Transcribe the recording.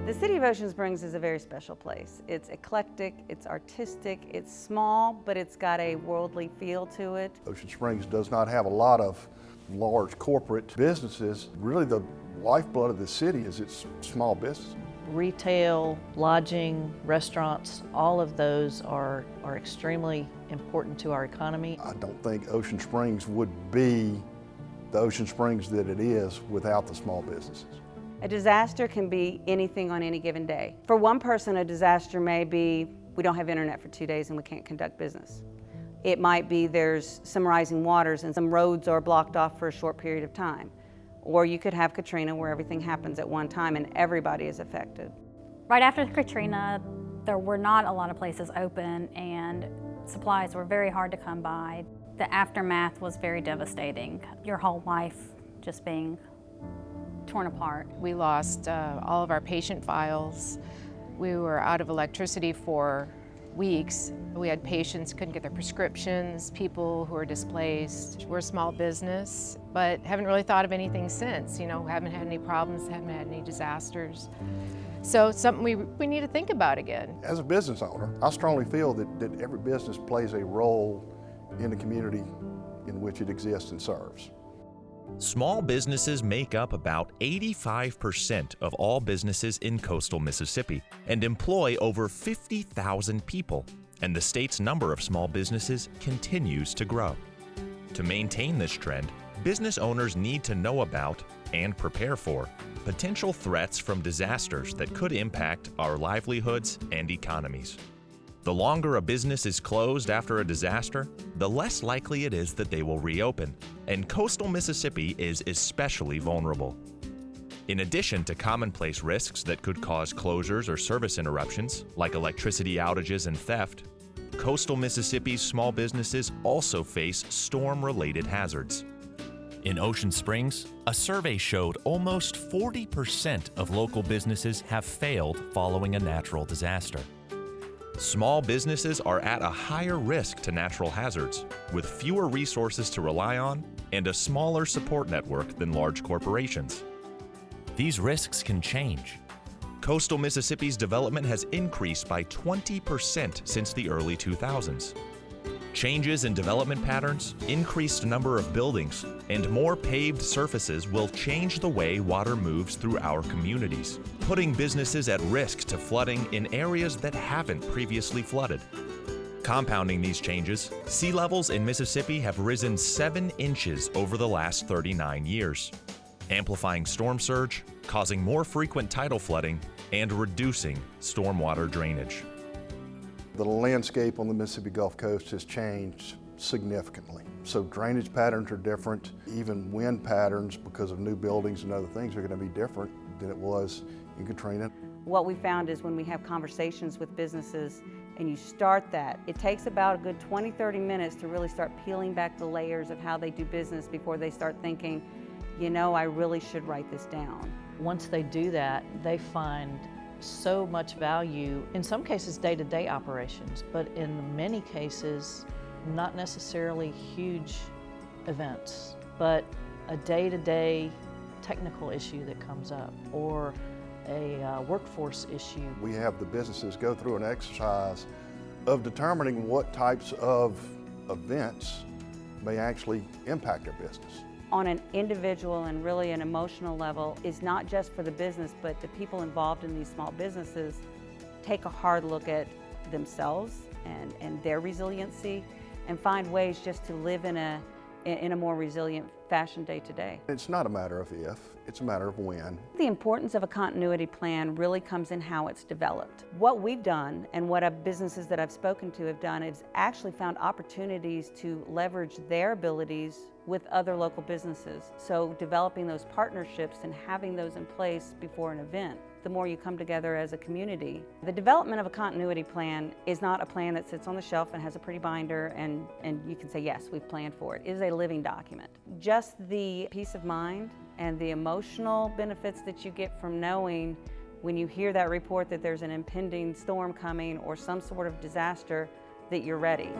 The city of Ocean Springs is a very special place. It's eclectic, it's artistic, it's small, but it's got a worldly feel to it. Ocean Springs does not have a lot of large corporate businesses. Really the lifeblood of the city is its small business. Retail, lodging, restaurants, all of those are extremely important to our economy. I don't think Ocean Springs would be the Ocean Springs that it is without the small businesses. A disaster can be anything on any given day. For one person, a disaster may be we don't have internet for 2 days and we can't conduct business. It might be there's some rising waters and some roads are blocked off for a short period of time. Or you could have Katrina where everything happens at one time and everybody is affected. Right after Katrina, there were not a lot of places open and supplies were very hard to come by. The aftermath was very devastating. Your whole life just being torn apart. We lost all of our patient files. We were out of electricity for weeks. We had patients couldn't get their prescriptions, people who were displaced. We're a small business, but haven't really thought of anything since. You know, haven't had any problems, haven't had any disasters. So it's something we need to think about again. As a business owner, I strongly feel that every business plays a role in the community in which it exists and serves. Small businesses make up about 85% of all businesses in coastal Mississippi and employ over 50,000 people, and the state's number of small businesses continues to grow. To maintain this trend, business owners need to know about and prepare for potential threats from disasters that could impact our livelihoods and economies. The longer a business is closed after a disaster, the less likely it is that they will reopen, and coastal Mississippi is especially vulnerable. In addition to commonplace risks that could cause closures or service interruptions, like electricity outages and theft, coastal Mississippi's small businesses also face storm-related hazards. In Ocean Springs, a survey showed almost 40% of local businesses have failed following a natural disaster. Small businesses are at a higher risk to natural hazards, with fewer resources to rely on and a smaller support network than large corporations. These risks can change. Coastal Mississippi's development has increased by 20% since the early 2000s. Changes in development patterns, increased number of buildings, and more paved surfaces will change the way water moves through our communities, putting businesses at risk to flooding in areas that haven't previously flooded. Compounding these changes, sea levels in Mississippi have risen 7 inches over the last 39 years, amplifying storm surge, causing more frequent tidal flooding, and reducing stormwater drainage. The landscape on the Mississippi Gulf Coast has changed significantly. So drainage patterns are different. Even wind patterns, because of new buildings and other things, are going to be different than it was in Katrina. What we found is when we have conversations with businesses and you start that, it takes about a good 20-30 minutes to really start peeling back the layers of how they do business before they start thinking, you know, I really should write this down. Once they do that, they find so much value, in some cases day-to-day operations, but in many cases not necessarily huge events, but a day-to-day technical issue that comes up or a workforce issue. We have the businesses go through an exercise of determining what types of events may actually impact their business. On an individual and really an emotional level is not just for the business, but the people involved in these small businesses take a hard look at themselves and their resiliency and find ways just to live in a more resilient fashion day to day. It's not a matter of if, it's a matter of when. The importance of a continuity plan really comes in how it's developed. What we've done and what businesses that I've spoken to have done is actually found opportunities to leverage their abilities with other local businesses. So developing those partnerships and having those in place before an event, the more you come together as a community. The development of a continuity plan is not a plan that sits on the shelf and has a pretty binder and you can say, yes, we've planned for it. It is a living document. Just the peace of mind and the emotional benefits that you get from knowing when you hear that report that there's an impending storm coming or some sort of disaster, that you're ready.